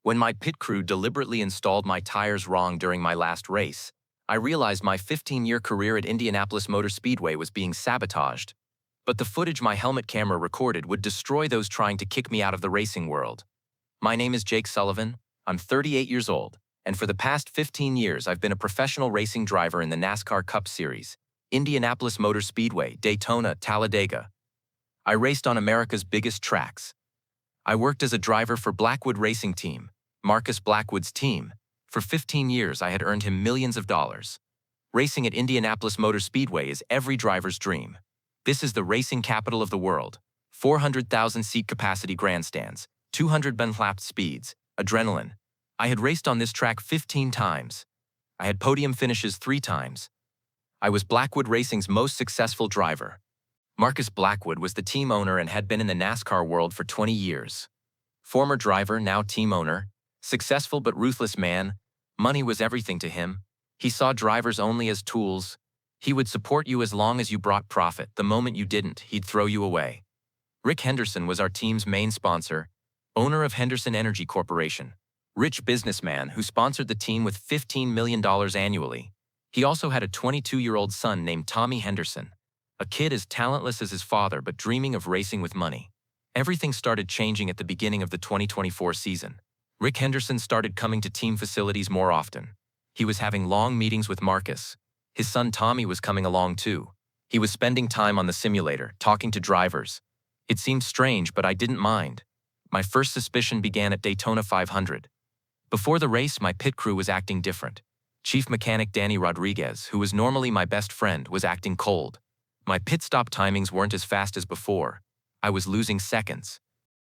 When my pit crew deliberately installed my tires wrong during my last race, I realized my 15-year career at Indianapolis Motor Speedway was being sabotaged. But the footage my helmet camera recorded would destroy those trying to kick me out of the racing world. My name is Jake Sullivan, I'm 38 years old, and for the past 15 years I've been a professional racing driver in the NASCAR Cup Series, Indianapolis Motor Speedway, Daytona, Talladega. I raced on America's biggest tracks. I worked as a driver for Blackwood Racing Team, Marcus Blackwood's team. For 15 years I had earned him millions of dollars. Racing at Indianapolis Motor Speedway is every driver's dream. This is the racing capital of the world. 400,000 seat capacity grandstands, 200 unlapped speeds, adrenaline. I had raced on this track 15 times. I had podium finishes 3 times. I was Blackwood Racing's most successful driver. Marcus Blackwood was the team owner and had been in the NASCAR world for 20 years. Former driver, now team owner, successful but ruthless man, money was everything to him. He saw drivers only as tools. He would support you as long as you brought profit. The moment you didn't, he'd throw you away. Rick Henderson was our team's main sponsor, owner of Henderson Energy Corporation, rich businessman who sponsored the team with $15 million annually. He also had a 22-year-old son named Tommy Henderson, a kid as talentless as his father but dreaming of racing with money. Everything started changing at the beginning of the 2024 season. Rick Henderson started coming to team facilities more often. He was having long meetings with Marcus. His son Tommy was coming along too. He was spending time on the simulator, talking to drivers. It seemed strange, but I didn't mind. My first suspicion began at Daytona 500. Before the race, my pit crew was acting different. Chief mechanic Danny Rodriguez, who was normally my best friend, was acting cold. My pit stop timings weren't as fast as before. I was losing seconds.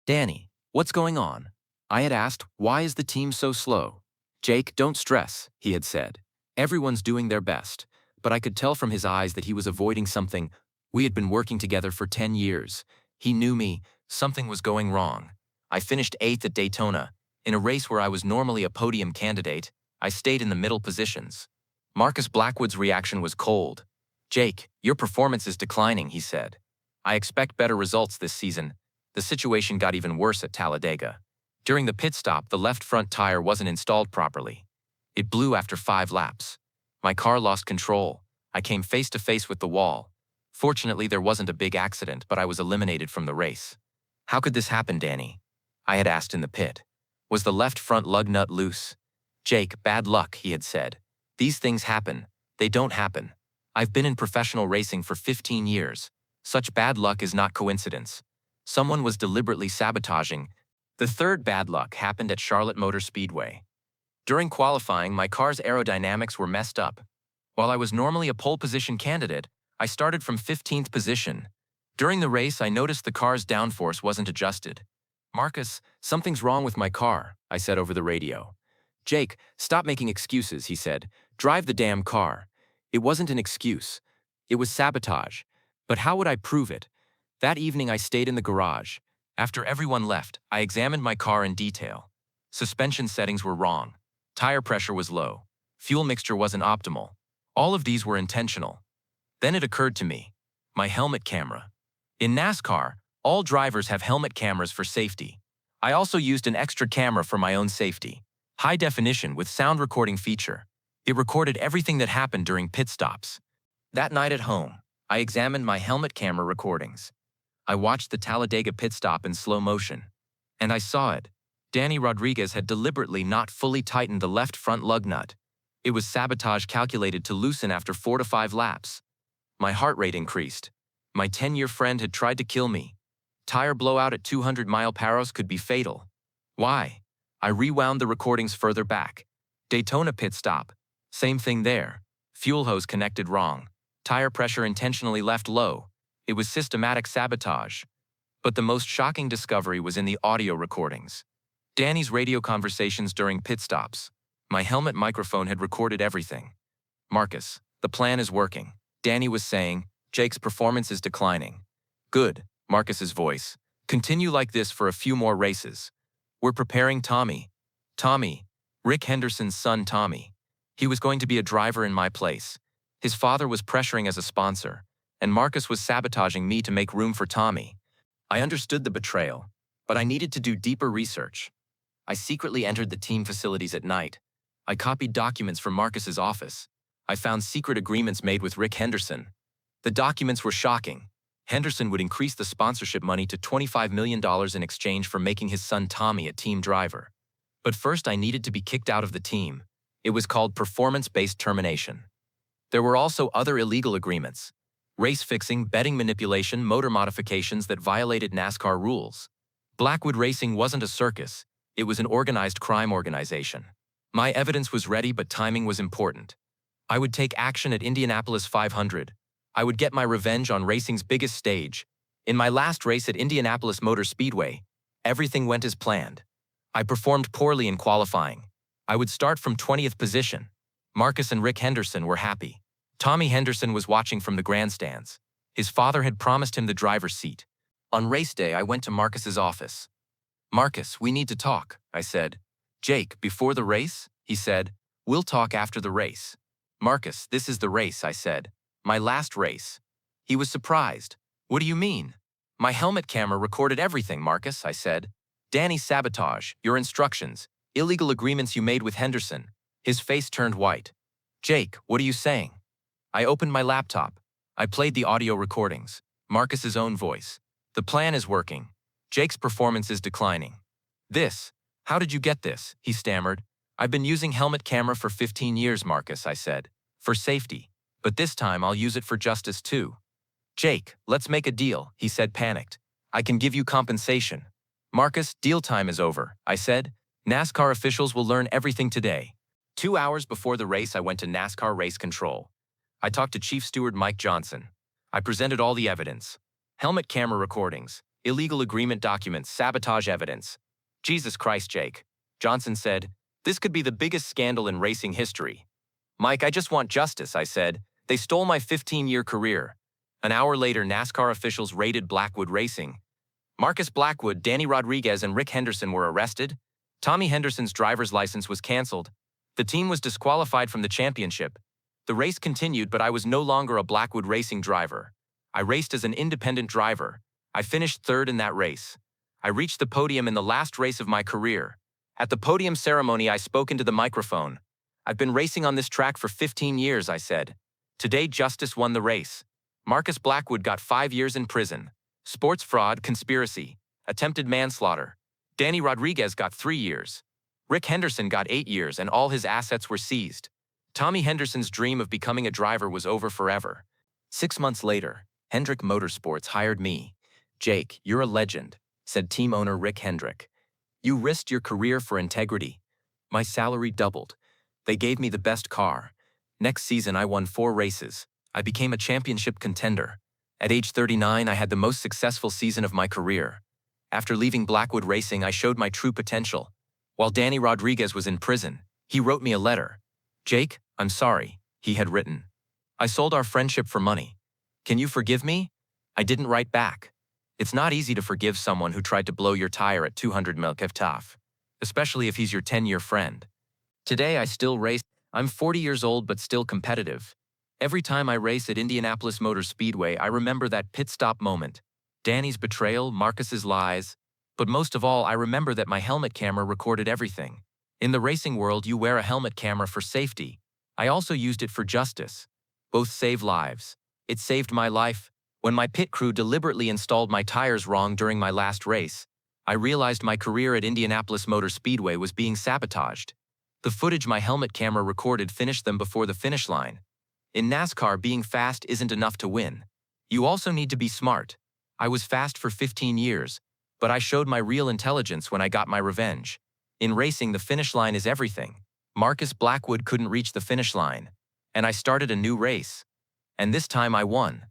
"Danny, what's going on?" I had asked. "Why is the team so slow?" "Jake, don't stress," he had said. "Everyone's doing their best." But I could tell from his eyes that he was avoiding something. We had been working together for 10 years. He knew me. Something was going wrong. I finished 8th at Daytona. In a race where I was normally a podium candidate, I stayed in the middle positions. Marcus Blackwood's reaction was cold. "Jake, your performance is declining," he said. "I expect better results this season." The situation got even worse at Talladega. During the pit stop, the left front tire wasn't installed properly. It blew after 5 laps. My car lost control. I came face to face with the wall. Fortunately, there wasn't a big accident, but I was eliminated from the race. "How could this happen, Danny?" I had asked in the pit. "Was the left front lug nut loose?" "Jake, bad luck," he had said. "These things happen. They don't happen. I've been in professional racing for 15 years. Such bad luck is not coincidence. Someone was deliberately sabotaging." The third bad luck happened at Charlotte Motor Speedway. During qualifying, my car's aerodynamics were messed up. While I was normally a pole position candidate, I started from 15th position. During the race, I noticed the car's downforce wasn't adjusted. "Marcus, something's wrong with my car," I said over the radio. "Jake, stop making excuses," he said. "Drive the damn car." It wasn't an excuse. It was sabotage. But how would I prove it? That evening I stayed in the garage. After everyone left, I examined my car in detail. Suspension settings were wrong. Tire pressure was low. Fuel mixture wasn't optimal. All of these were intentional. Then it occurred to me. My helmet camera. In NASCAR, all drivers have helmet cameras for safety. I also used an extra camera for my own safety. High definition with sound recording feature. It recorded everything that happened during pit stops. That night at home, I examined my helmet camera recordings. I watched the Talladega pit stop in slow motion. And I saw it. Danny Rodriguez had deliberately not fully tightened the left front lug nut. It was sabotage calculated to loosen after 4 to 5 laps. My heart rate increased. My 10-year friend had tried to kill me. Tire blowout at 200 mph could be fatal. Why? I rewound the recordings further back. Daytona pit stop. Same thing there. Fuel hose connected wrong. Tire pressure intentionally left low. It was systematic sabotage. But the most shocking discovery was in the audio recordings. Danny's radio conversations during pit stops. My helmet microphone had recorded everything. "Marcus, the plan is working," Danny was saying. "Jake's performance is declining." "Good," Marcus's voice. "Continue like this for a few more races. We're preparing Tommy." Tommy, Rick Henderson's son Tommy. He was going to be a driver in my place. His father was pressuring as a sponsor, and Marcus was sabotaging me to make room for Tommy. I understood the betrayal, but I needed to do deeper research. I secretly entered the team facilities at night. I copied documents from Marcus's office. I found secret agreements made with Rick Henderson. The documents were shocking. Henderson would increase the sponsorship money to $25 million in exchange for making his son Tommy a team driver. But first I needed to be kicked out of the team. It was called performance-based termination. There were also other illegal agreements: race fixing, betting manipulation, motor modifications that violated NASCAR rules. Blackwood Racing wasn't a circus. It was an organized crime organization. My evidence was ready, but timing was important. I would take action at Indianapolis 500. I would get my revenge on racing's biggest stage. In my last race at Indianapolis Motor Speedway, everything went as planned. I performed poorly in qualifying. I would start from 20th position. Marcus and Rick Henderson were happy. Tommy Henderson was watching from the grandstands. His father had promised him the driver's seat. On race day, I went to Marcus's office. "Marcus, we need to talk," I said. "Jake, before the race?" he said. "We'll talk after the race." "Marcus, this is the race," I said. "My last race." He was surprised. "What do you mean?" "My helmet camera recorded everything, Marcus," I said. "Danny Sabotage, your instructions, illegal agreements you made with Henderson." His face turned white. "Jake, what are you saying?" I opened my laptop. I played the audio recordings. Marcus's own voice. "The plan is working. Jake's performance is declining." How did you get this?" he stammered. "I've been using helmet camera for 15 years, Marcus," I said. "For safety. But this time I'll use it for justice too." "Jake, let's make a deal," he said, panicked. "I can give you compensation." "Marcus, deal time is over," I said. "NASCAR officials will learn everything today." 2 hours before the race, I went to NASCAR race control. I talked to Chief Steward Mike Johnson. I presented all the evidence: helmet camera recordings, illegal agreement documents, sabotage evidence. "Jesus Christ, Jake," Johnson said, "this could be the biggest scandal in racing history." "Mike, I just want justice," I said. "They stole my 15-year career." An hour later, NASCAR officials raided Blackwood Racing. Marcus Blackwood, Danny Rodriguez, and Rick Henderson were arrested. Tommy Henderson's driver's license was canceled. The team was disqualified from the championship. The race continued, but I was no longer a Blackwood Racing driver. I raced as an independent driver. I finished third in that race. I reached the podium in the last race of my career. At the podium ceremony, I spoke into the microphone. "I've been racing on this track for 15 years, I said. Today, justice won the race. Marcus Blackwood got 5 years in prison. Sports fraud, conspiracy, attempted manslaughter. Danny Rodriguez got 3 years. Rick Henderson got 8 years, and all his assets were seized. Tommy Henderson's dream of becoming a driver was over forever." 6 months later, Hendrick Motorsports hired me. "Jake, you're a legend," said team owner Rick Hendrick. "You risked your career for integrity." My salary doubled. They gave me the best car. Next season, I won 4 races. I became a championship contender. At age 39, I had the most successful season of my career. After leaving Blackwood Racing, I showed my true potential. While Danny Rodriguez was in prison, he wrote me a letter. "Jake, I'm sorry," he had written. "I sold our friendship for money. Can you forgive me?" I didn't write back. It's not easy to forgive someone who tried to blow your tire at 200 mph, especially if he's your 10-year friend. Today, I still race. I'm 40 years old but still competitive. Every time I race at Indianapolis Motor Speedway, I remember that pit stop moment. Danny's betrayal, Marcus's lies. But most of all, I remember that my helmet camera recorded everything. In the racing world, you wear a helmet camera for safety. I also used it for justice. Both save lives. It saved my life. When my pit crew deliberately installed my tires wrong during my last race, I realized my career at Indianapolis Motor Speedway was being sabotaged. The footage my helmet camera recorded finished them before the finish line. In NASCAR, being fast isn't enough to win. You also need to be smart. I was fast for 15 years, but I showed my real intelligence when I got my revenge. In racing, the finish line is everything. Marcus Blackwood couldn't reach the finish line, and I started a new race. And this time I won.